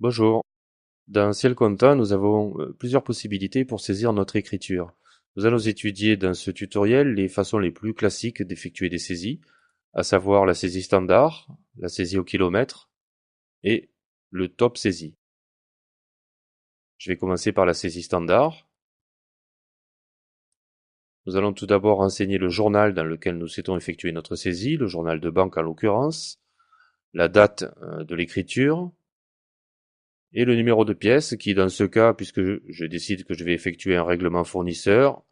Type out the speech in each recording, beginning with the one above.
Bonjour. Dans Ciel Comptant, nous avons plusieurs possibilités pour saisir notre écriture. Nous allons étudier dans ce tutoriel les façons les plus classiques d'effectuer des saisies, à savoir la saisie standard, la saisie au kilomètre et le top saisie. Je vais commencer par la saisie standard. Nous allons tout d'abord renseigner le journal dans lequel nous souhaitons effectuer notre saisie, le journal de banque en l'occurrence, la date de l'écriture, et le numéro de pièce qui, dans ce cas, puisque je décide que je vais effectuer un règlement fournisseur,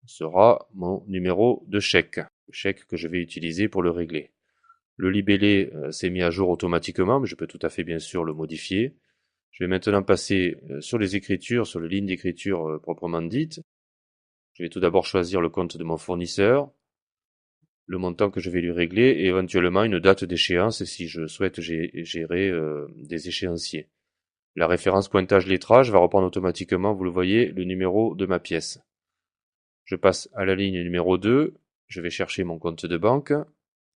sera mon numéro de chèque, le chèque que je vais utiliser pour le régler. Le libellé s'est mis à jour automatiquement, mais je peux tout à fait bien sûr le modifier. Je vais maintenant passer sur les écritures, sur les lignes d'écriture proprement dites. Je vais tout d'abord choisir le compte de mon fournisseur, le montant que je vais lui régler et éventuellement une date d'échéance si je souhaite gérer des échéanciers. La référence pointage lettrage va reprendre automatiquement, vous le voyez, le numéro de ma pièce. Je passe à la ligne numéro 2, je vais chercher mon compte de banque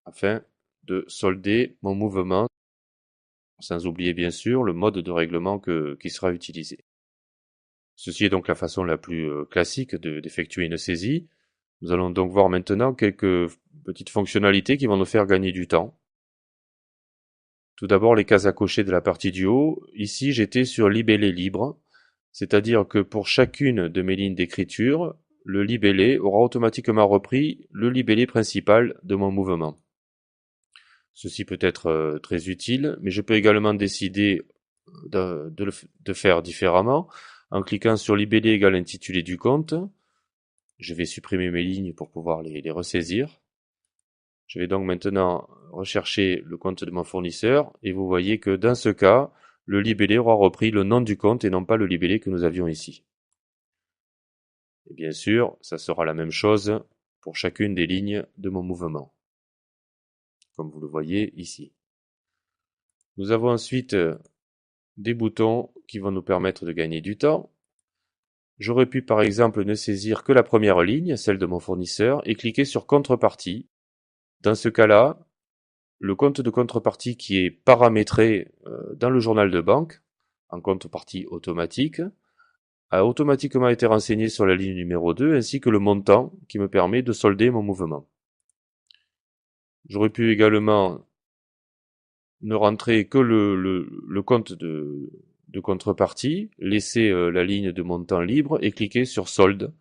afin de solder mon mouvement, sans oublier bien sûr le mode de règlement qui sera utilisé. Ceci est donc la façon la plus classique d'effectuer une saisie. Nous allons donc voir maintenant quelques petites fonctionnalités qui vont nous faire gagner du temps. Tout d'abord, les cases à cocher de la partie du haut. Ici, j'étais sur libellé libre, c'est-à-dire que pour chacune de mes lignes d'écriture, le libellé aura automatiquement repris le libellé principal de mon mouvement. Ceci peut être très utile, mais je peux également décider de faire différemment en cliquant sur libellé égale intitulé du compte. Je vais supprimer mes lignes pour pouvoir les ressaisir. Je vais donc maintenant rechercher le compte de mon fournisseur et vous voyez que dans ce cas, le libellé aura repris le nom du compte et non pas le libellé que nous avions ici. Et bien sûr, ça sera la même chose pour chacune des lignes de mon mouvement, comme vous le voyez ici. Nous avons ensuite des boutons qui vont nous permettre de gagner du temps. J'aurais pu par exemple ne saisir que la première ligne, celle de mon fournisseur, et cliquer sur contrepartie. Dans ce cas-là, le compte de contrepartie qui est paramétré dans le journal de banque, en contrepartie automatique, a automatiquement été renseigné sur la ligne numéro 2 ainsi que le montant qui me permet de solder mon mouvement. J'aurais pu également ne rentrer que le compte de contrepartie, laisser la ligne de montant libre et cliquer sur solde,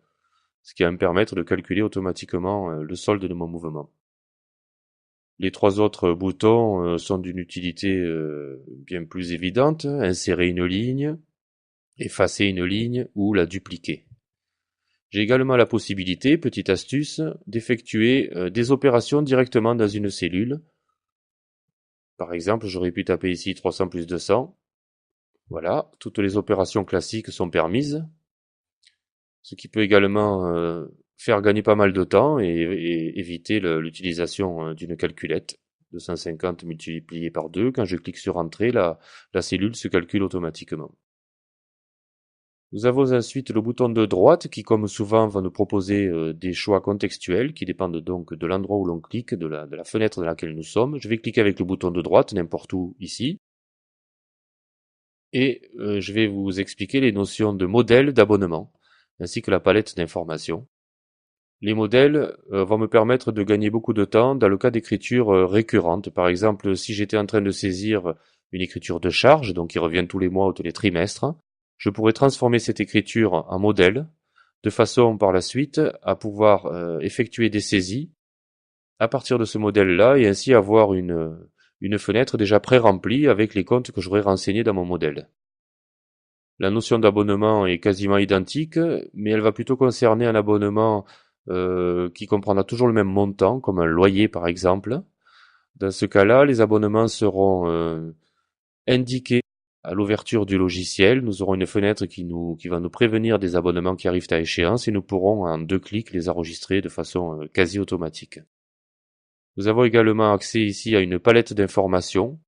ce qui va me permettre de calculer automatiquement le solde de mon mouvement. Les trois autres boutons sont d'une utilité bien plus évidente, insérer une ligne, effacer une ligne ou la dupliquer. J'ai également la possibilité, petite astuce, d'effectuer des opérations directement dans une cellule. Par exemple, j'aurais pu taper ici 300 plus 200. Voilà, toutes les opérations classiques sont permises, ce qui peut également faire gagner pas mal de temps et éviter l'utilisation d'une calculette. 250 multiplié par 2, quand je clique sur Entrée, la cellule se calcule automatiquement. Nous avons ensuite le bouton de droite qui, comme souvent, va nous proposer des choix contextuels qui dépendent donc de l'endroit où l'on clique, de la fenêtre dans laquelle nous sommes. Je vais cliquer avec le bouton de droite, n'importe où ici. Et je vais vous expliquer les notions de modèle d'abonnement, ainsi que la palette d'informations. Les modèles vont me permettre de gagner beaucoup de temps dans le cas d'écriture récurrente. Par exemple, si j'étais en train de saisir une écriture de charge, donc qui revient tous les mois ou tous les trimestres, je pourrais transformer cette écriture en modèle, de façon par la suite à pouvoir effectuer des saisies à partir de ce modèle-là et ainsi avoir une fenêtre déjà pré-remplie avec les comptes que j'aurais renseignés dans mon modèle. La notion d'abonnement est quasiment identique, mais elle va plutôt concerner un abonnement qui comprendra toujours le même montant, comme un loyer par exemple. Dans ce cas-là, les abonnements seront indiqués à l'ouverture du logiciel. Nous aurons une fenêtre qui va nous prévenir des abonnements qui arrivent à échéance et nous pourrons en 2 clics les enregistrer de façon quasi automatique. Nous avons également accès ici à une palette d'informations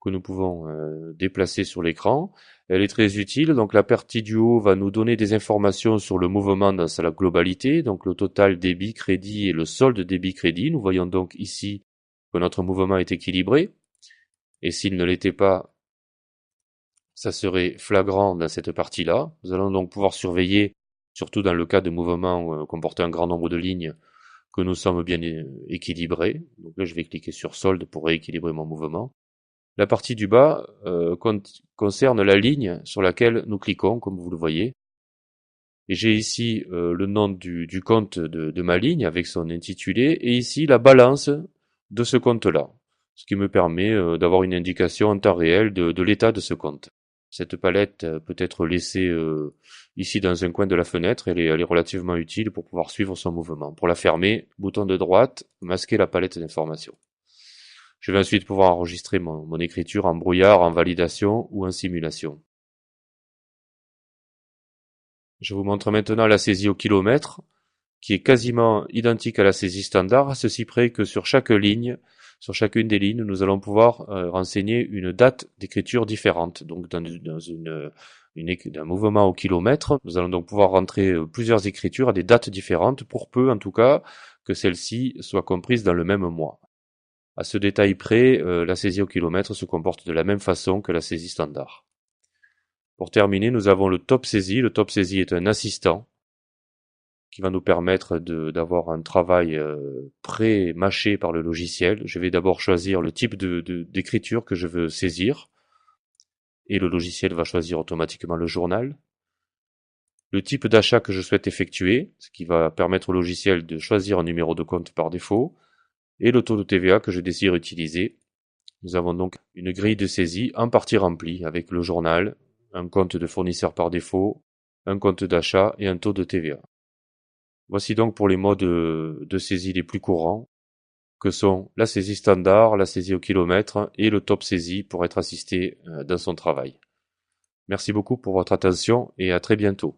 que nous pouvons déplacer sur l'écran. Elle est très utile, donc la partie du haut va nous donner des informations sur le mouvement dans sa globalité, donc le total débit-crédit et le solde débit-crédit. Nous voyons donc ici que notre mouvement est équilibré, et s'il ne l'était pas, Ça serait flagrant dans cette partie-là. Nous allons donc pouvoir surveiller, surtout dans le cas de mouvements comportant un grand nombre de lignes, que nous sommes bien équilibrés. Donc là, je vais cliquer sur solde pour rééquilibrer mon mouvement. La partie du bas concerne la ligne sur laquelle nous cliquons, comme vous le voyez. Et j'ai ici le nom du compte de ma ligne avec son intitulé, et ici la balance de ce compte-là, ce qui me permet d'avoir une indication en temps réel de l'état de ce compte. Cette palette peut être laissée ici dans un coin de la fenêtre, elle est relativement utile pour pouvoir suivre son mouvement. Pour la fermer, bouton de droite, masquer la palette d'informations. Je vais ensuite pouvoir enregistrer mon écriture en brouillard, en validation ou en simulation. Je vous montre maintenant la saisie au kilomètre, qui est quasiment identique à la saisie standard, à ceci près que sur chaque ligne, sur chacune des lignes, nous allons pouvoir renseigner une date d'écriture différente. Donc dans un mouvement au kilomètre, nous allons donc pouvoir rentrer plusieurs écritures à des dates différentes, pour peu en tout cas que celles-ci soient comprises dans le même mois. À ce détail près, la saisie au kilomètre se comporte de la même façon que la saisie standard. Pour terminer, nous avons le top saisie. Le top saisie est un assistant qui va nous permettre d'avoir un travail pré-mâché par le logiciel. Je vais d'abord choisir le type d'écriture que je veux saisir, et le logiciel va choisir automatiquement le journal. Le type d'achat que je souhaite effectuer, ce qui va permettre au logiciel de choisir un numéro de compte par défaut, et le taux de TVA que je désire utiliser. Nous avons donc une grille de saisie en partie remplie avec le journal, un compte de fournisseur par défaut, un compte d'achat et un taux de TVA. Voici donc pour les modes de saisie les plus courants, que sont la saisie standard, la saisie au kilomètre et le top saisie pour être assisté dans son travail. Merci beaucoup pour votre attention et à très bientôt.